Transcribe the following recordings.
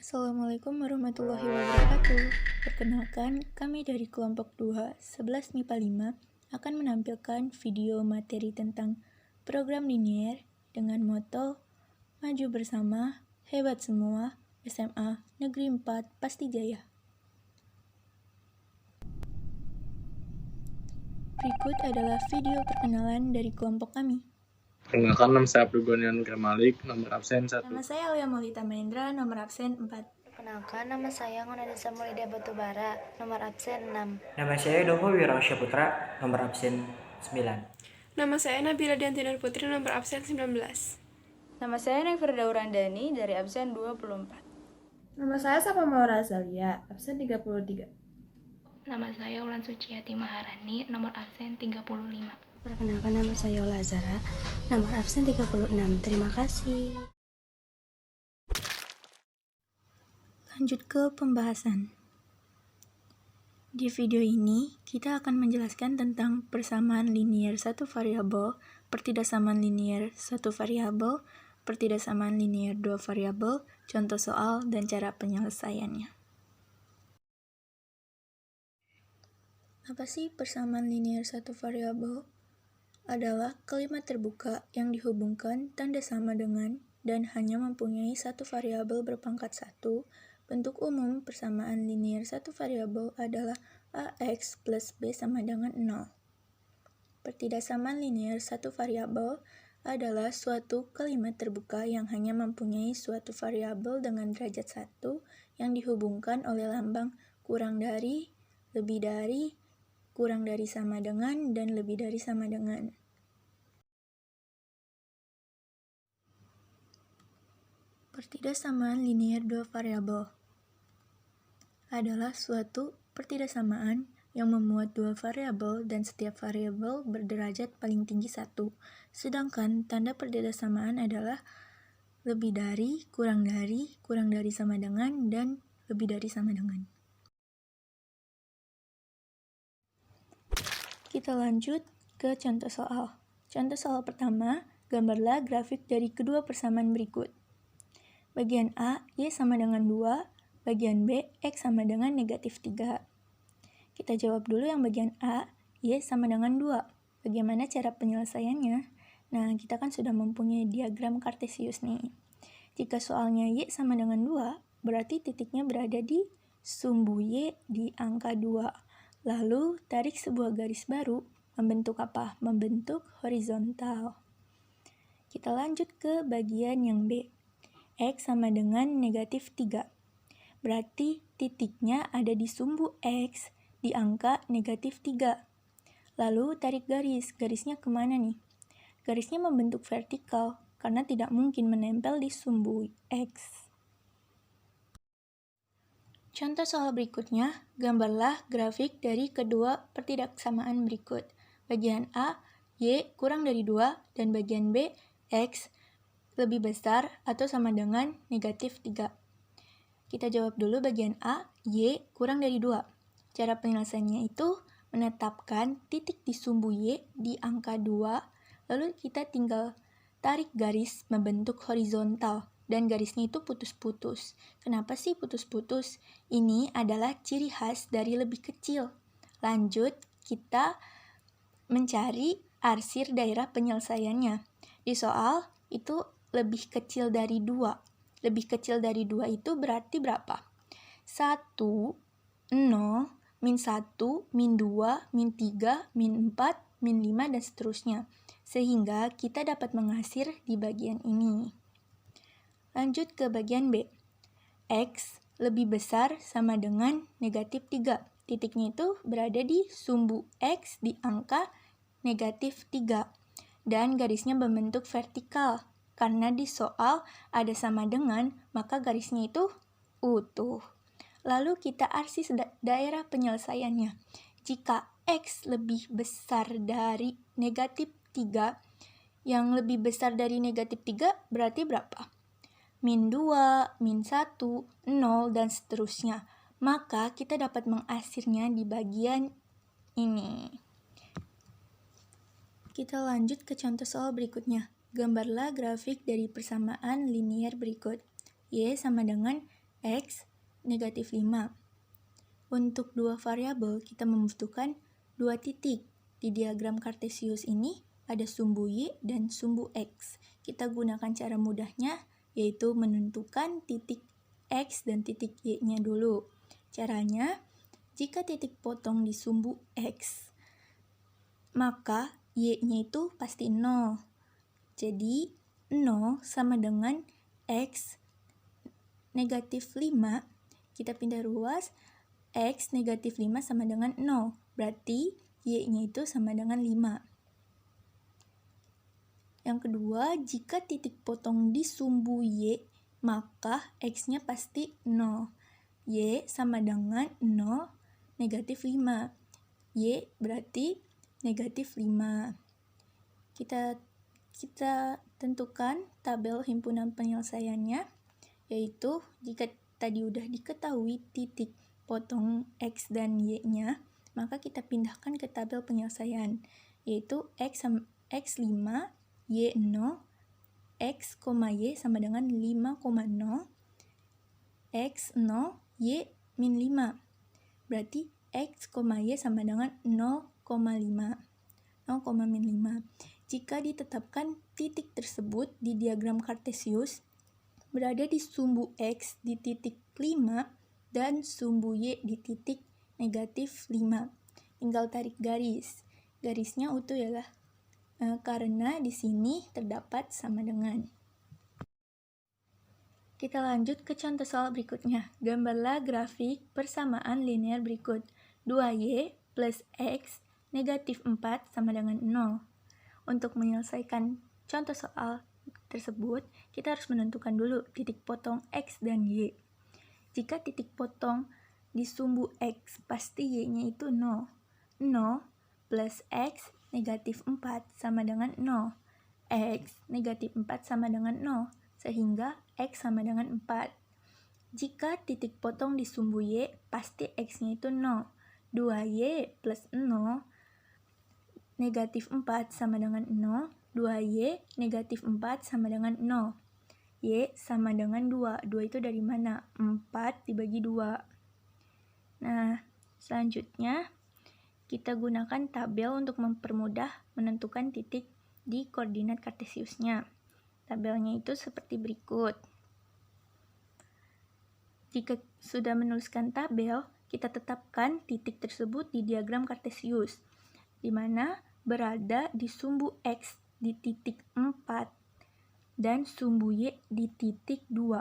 Assalamualaikum warahmatullahi wabarakatuh. Perkenalkan, kami dari kelompok 2, 11 MIPA 5 akan menampilkan video materi tentang program linier dengan moto Maju Bersama, Hebat Semua, SMA Negeri 4 Pasti Jaya. Berikut adalah video perkenalan dari kelompok kami. Perkenalkan, nama saya Abdul Gonian Kermalik, nomor absen 1. Nama saya Alia Maulita Mahendra, nomor absen 4. Perkenalkan, nama saya Ngonadesa Mulida Batubara, nomor absen 6. Nama saya Dovo Wirausya Putra, nomor absen 9. Nama saya Nabila Diantinar Putri, nomor absen 19. Nama saya Neverda Urandani dari absen 24. Nama saya Safa Maura Azalia, absen 33. Nama saya Ulan Suciati Maharani, nomor absen 35. Perkenalkan, nama saya Ola Zara, nomor absen 36. Terima kasih. Lanjut ke pembahasan. Di video ini, kita akan menjelaskan tentang persamaan linier satu variabel, pertidaksamaan linier satu variabel, pertidaksamaan linier dua variabel, contoh soal, dan cara penyelesaiannya. Apa sih persamaan linier satu variabel? Adalah kalimat terbuka yang dihubungkan tanda sama dengan dan hanya mempunyai satu variabel berpangkat 1. Bentuk umum persamaan linier satu variabel adalah AX plus B sama dengan 0. Pertidaksamaan linier satu variabel adalah suatu kalimat terbuka yang hanya mempunyai suatu variabel dengan derajat 1 yang dihubungkan oleh lambang kurang dari, lebih dari, kurang dari sama dengan, dan lebih dari sama dengan. Pertidaksamaan linier dua variabel adalah suatu pertidaksamaan yang memuat dua variabel dan setiap variabel berderajat paling tinggi 1. Sedangkan tanda pertidaksamaan adalah lebih dari sama dengan, dan lebih dari sama dengan. Kita lanjut ke contoh soal. Contoh soal pertama, gambarlah grafik dari kedua persamaan berikut. Bagian A, Y sama dengan 2, bagian B, X sama dengan negatif 3. Kita jawab dulu yang bagian A, Y sama dengan 2. Bagaimana cara penyelesaiannya? Nah, kita kan sudah mempunyai diagram kartesius nih. Jika soalnya Y sama dengan 2, berarti titiknya berada di sumbu Y di angka 2. Lalu, tarik sebuah garis baru, membentuk apa? Membentuk horizontal. Kita lanjut ke bagian yang B. X sama dengan negatif 3. Berarti titiknya ada di sumbu X di angka negatif 3. Lalu tarik garis. Garisnya kemana nih? Garisnya membentuk vertikal karena tidak mungkin menempel di sumbu X. Contoh soal berikutnya, gambarlah grafik dari kedua pertidaksamaan berikut. Bagian A, Y kurang dari 2, dan bagian B, X lebih besar atau sama dengan negatif 3. Kita jawab dulu bagian A, Y kurang dari 2. Cara penyelesaiannya itu menetapkan titik di sumbu Y di angka 2, lalu kita tinggal tarik garis membentuk horizontal, dan garisnya itu putus-putus. Kenapa sih putus-putus? Ini adalah ciri khas dari lebih kecil. Lanjut, kita mencari arsir daerah penyelesaiannya. Di soal itu lebih kecil dari 2. Lebih kecil dari 2 itu berarti berapa? 1, 0, min 1, min 2, min 3, min 4, min 5, dan seterusnya. Sehingga kita dapat mengasir di bagian ini. Lanjut ke bagian B. X lebih besar sama dengan negatif 3. Titiknya itu berada di sumbu X di angka negatif 3. Dan garisnya membentuk vertikal. Karena di soal ada sama dengan, maka garisnya itu utuh. Lalu kita arsis daerah penyelesaiannya. Jika X lebih besar dari negatif 3, yang lebih besar dari negatif 3 berarti berapa? Min 2, min 1, 0, dan seterusnya. Maka kita dapat mengasirnya di bagian ini. Kita lanjut ke contoh soal berikutnya. Gambarlah grafik dari persamaan linier berikut. Y sama dengan X negatif 5. Untuk dua variabel, kita membutuhkan dua titik. Di diagram Kartesius ini ada sumbu Y dan sumbu X. Kita gunakan cara mudahnya, yaitu menentukan titik X dan titik Y-nya dulu. Caranya, jika titik potong di sumbu X, maka Y-nya itu pasti 0. Jadi, 0 sama dengan X negatif 5. Kita pindah ruas, X negatif 5 sama dengan 0. Berarti, Y-nya itu sama dengan 5. Yang kedua, jika titik potong di sumbu Y, maka X-nya pasti 0. Y sama dengan 0 negatif 5. Y berarti negatif 5. Kita tentukan tabel himpunan penyelesaiannya, yaitu jika tadi udah diketahui titik potong X dan Y-nya, maka kita pindahkan ke tabel penyelesaian, yaitu X5, Y0, X, Y sama dengan 5,0, X0, Y min 5. Berarti X, Y sama dengan 0,5. Jika ditetapkan titik tersebut di diagram Kartesius berada di sumbu X di titik 5 dan sumbu Y di titik negatif 5. Tinggal tarik garis. Garisnya utuh ya lah. Karena di sini terdapat sama dengan. Kita lanjut ke contoh soal berikutnya. Gambarlah grafik persamaan linear berikut. 2Y plus X negatif 4 sama dengan 0. Untuk menyelesaikan contoh soal tersebut, kita harus menentukan dulu titik potong X dan Y. Jika titik potong di sumbu X, pasti Y-nya itu 0. 0 plus X negatif 4 sama dengan 0. X negatif 4 sama dengan 0, sehingga X sama dengan 4. Jika titik potong di sumbu Y, pasti X-nya itu 0. 2Y plus 0 negatif 4 sama dengan 0. 2Y negatif 4 sama dengan 0. Y sama dengan 2. 2 itu dari mana? 4 dibagi 2. Nah, selanjutnya kita gunakan tabel untuk mempermudah menentukan titik di koordinat Kartesiusnya. Tabelnya itu seperti berikut. Jika sudah menuliskan tabel, kita tetapkan titik tersebut di diagram Kartesius, di mana berada di sumbu X di titik 4 dan sumbu Y di titik 2.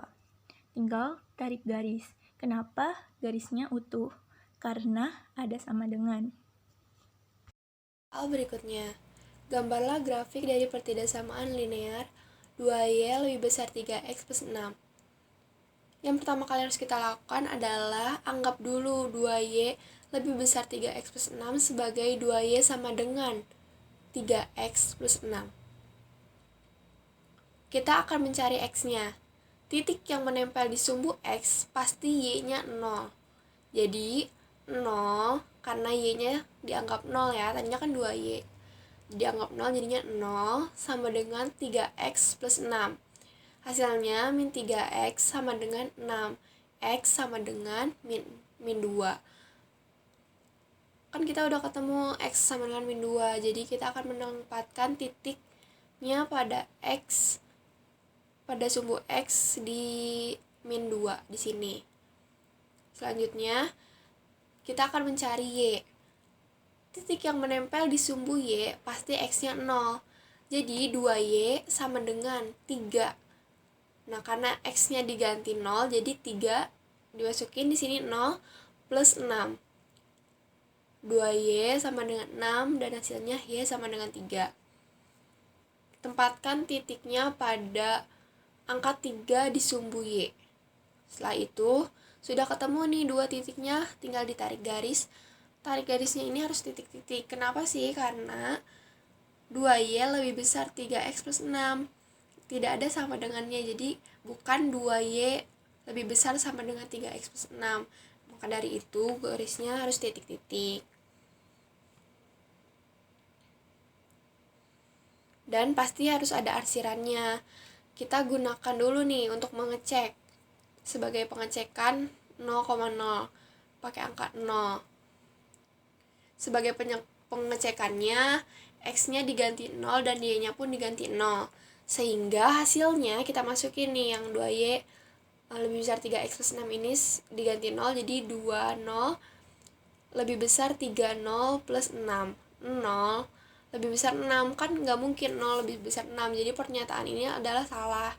Tinggal tarik garis. Kenapa garisnya utuh? Karena ada sama dengan. Soal berikutnya, gambarlah grafik dari pertidaksamaan linear 2Y lebih besar 3X plus 6. Yang pertama kali harus kita lakukan adalah anggap dulu 2Y lebih besar 3X plus 6 sebagai 2Y sama dengan 3X plus 6. Kita akan mencari X-nya. Titik yang menempel di sumbu X pasti Y-nya 0. Jadi 0 karena Y-nya dianggap 0 ya, tadinya kan 2Y. Dianggap 0 jadinya 0 sama dengan 3X plus 6. Hasilnya min 3X sama dengan 6. X sama dengan min 2. Kan kita udah ketemu X sama dengan min 2, jadi kita akan menempatkan titiknya pada X, pada sumbu X di min 2 di sini. Selanjutnya, kita akan mencari Y. Titik yang menempel di sumbu Y pasti X-nya 0. Jadi 2Y sama dengan 3. Nah, karena X-nya diganti 0, jadi 3 dimasukin di sini 0 plus 6. 2Y sama dengan 6 dan hasilnya Y sama dengan 3. Tempatkan titiknya pada angka 3 di sumbu Y. Setelah itu, sudah ketemu nih dua titiknya, tinggal ditarik garis. Tarik garisnya ini harus titik-titik. Kenapa sih? Karena 2Y lebih besar 3X plus 6. Tidak ada sama dengannya, jadi bukan 2Y lebih besar sama dengan 3X plus 6. Maka dari itu, garisnya harus titik-titik. Dan pasti harus ada arsirannya. Kita gunakan dulu nih untuk mengecek. sebagai pengecekan 0,0 pakai angka 0. Sebagai pengecekannya, X-nya diganti 0 dan Y-nya pun diganti 0. Sehingga hasilnya kita masukin nih yang 2Y lebih besar 3X plus 6 ini diganti 0, jadi 20 lebih besar 30 plus 6. 0 lebih besar 6, kan nggak mungkin 0 lebih besar 6, jadi pernyataan ini adalah salah.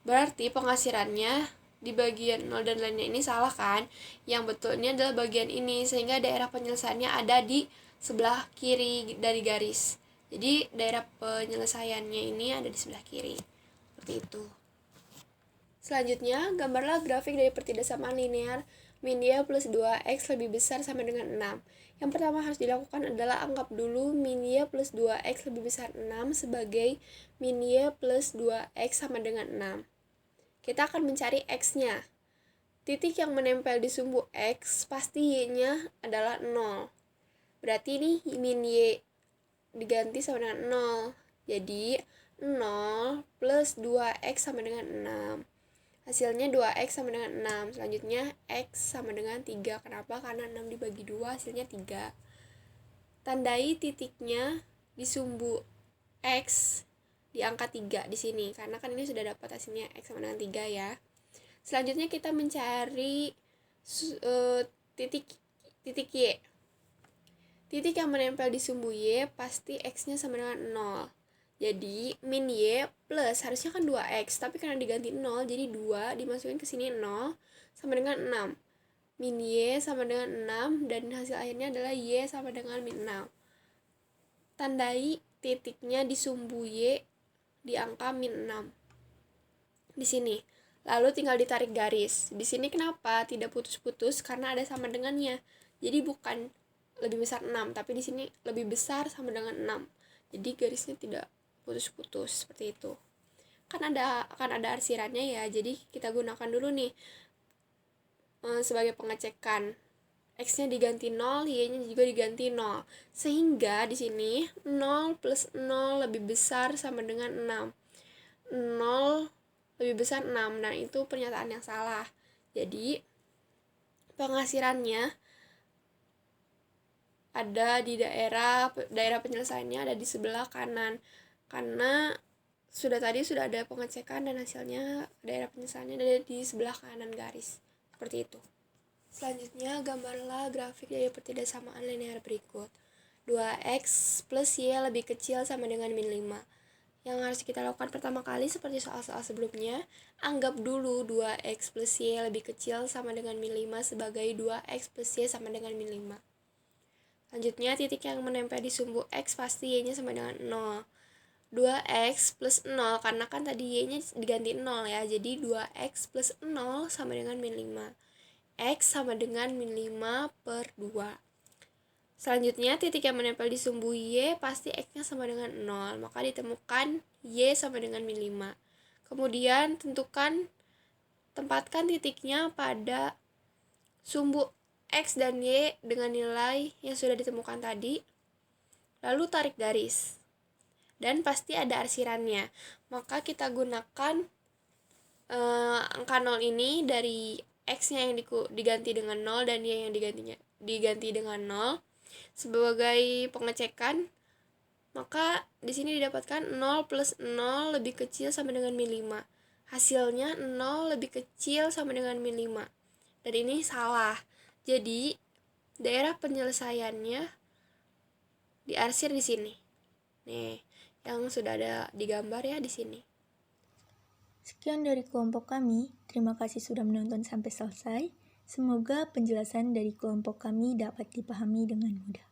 Berarti penghasilannya di bagian 0 dan lainnya ini salah kan? Yang betul ini adalah bagian ini, sehingga daerah penyelesaiannya ada di sebelah kiri dari garis. Jadi daerah penyelesaiannya ini ada di sebelah kiri. Seperti itu. Selanjutnya, gambarlah grafik dari pertidaksamaan linear min Y plus 2X lebih besar sama dengan 6. Yang pertama harus dilakukan adalah anggap dulu min Y plus 2X lebih besar 6 sebagai min Y plus 2X sama dengan 6. Kita akan mencari X-nya. Titik yang menempel di sumbu X, pasti Y-nya adalah 0. Berarti ini min Y diganti sama dengan 0. Jadi 0 plus 2X sama dengan 6. Hasilnya 2X sama dengan 6. Selanjutnya X sama dengan 3. Kenapa? Karena 6 dibagi 2 hasilnya 3. Tandai titiknya di sumbu X di angka 3 di sini. Karena kan ini sudah dapat hasilnya X sama dengan 3 ya. Selanjutnya kita mencari titik Y. Titik yang menempel di sumbu Y pasti X-nya sama dengan 0. Jadi min Y plus harusnya kan 2X, tapi karena diganti 0 jadi 2 dimasukin ke sini 0 sama dengan 6. Min Y sama dengan 6 dan hasil akhirnya adalah Y sama dengan min 6. Tandai titiknya di sumbu Y di angka min 6. Di sini. Lalu tinggal ditarik garis. Di sini kenapa tidak putus-putus? Karena ada sama dengannya. Jadi bukan lebih besar 6, tapi di sini lebih besar sama dengan 6. Jadi garisnya tidak putus-putus seperti itu. Akan ada arsirannya ya. Jadi kita gunakan dulu nih sebagai pengecekan. X-nya diganti 0, Y-nya juga diganti 0. Sehingga di sini 0 plus 0 lebih besar sama dengan 6. 0 lebih besar 6. Nah, itu pernyataan yang salah. Jadi penghasilannya ada di daerah penyelesaiannya ada di sebelah kanan. Karena sudah ada pengecekan dan hasilnya daerah penyelesaiannya ada di sebelah kanan garis. Seperti itu. Selanjutnya, gambarlah grafik dari pertidaksamaan linear berikut. 2X plus Y lebih kecil sama dengan min 5. Yang harus kita lakukan pertama kali seperti soal-soal sebelumnya, anggap dulu 2X plus Y lebih kecil sama dengan min 5 sebagai 2X plus Y sama dengan min 5. Selanjutnya, titik yang menempel di sumbu X pasti Y-nya sama dengan 0. 2X plus 0, karena kan tadi Y-nya diganti 0 ya, jadi 2X plus 0 sama dengan min 5. X sama dengan min 5 per 2. Selanjutnya, titik yang menempel di sumbu Y pasti X-nya sama dengan 0, maka ditemukan Y sama dengan min 5. Kemudian, tempatkan titiknya pada sumbu X dan Y dengan nilai yang sudah ditemukan tadi, lalu tarik garis. Dan pasti ada arsirannya, maka kita gunakan angka 0 ini dari X-nya yang diganti dengan 0 dan Y yang diganti dengan 0 sebagai pengecekan. Maka di sini didapatkan 0 plus 0 lebih kecil sama dengan min 5. Hasilnya 0 lebih kecil sama dengan min 5. Dan ini salah. Jadi daerah penyelesaiannya diarsir di sini. Nih, yang sudah ada digambar ya di sini. Sekian dari kelompok kami. Terima kasih sudah menonton sampai selesai. Semoga penjelasan dari kelompok kami dapat dipahami dengan mudah.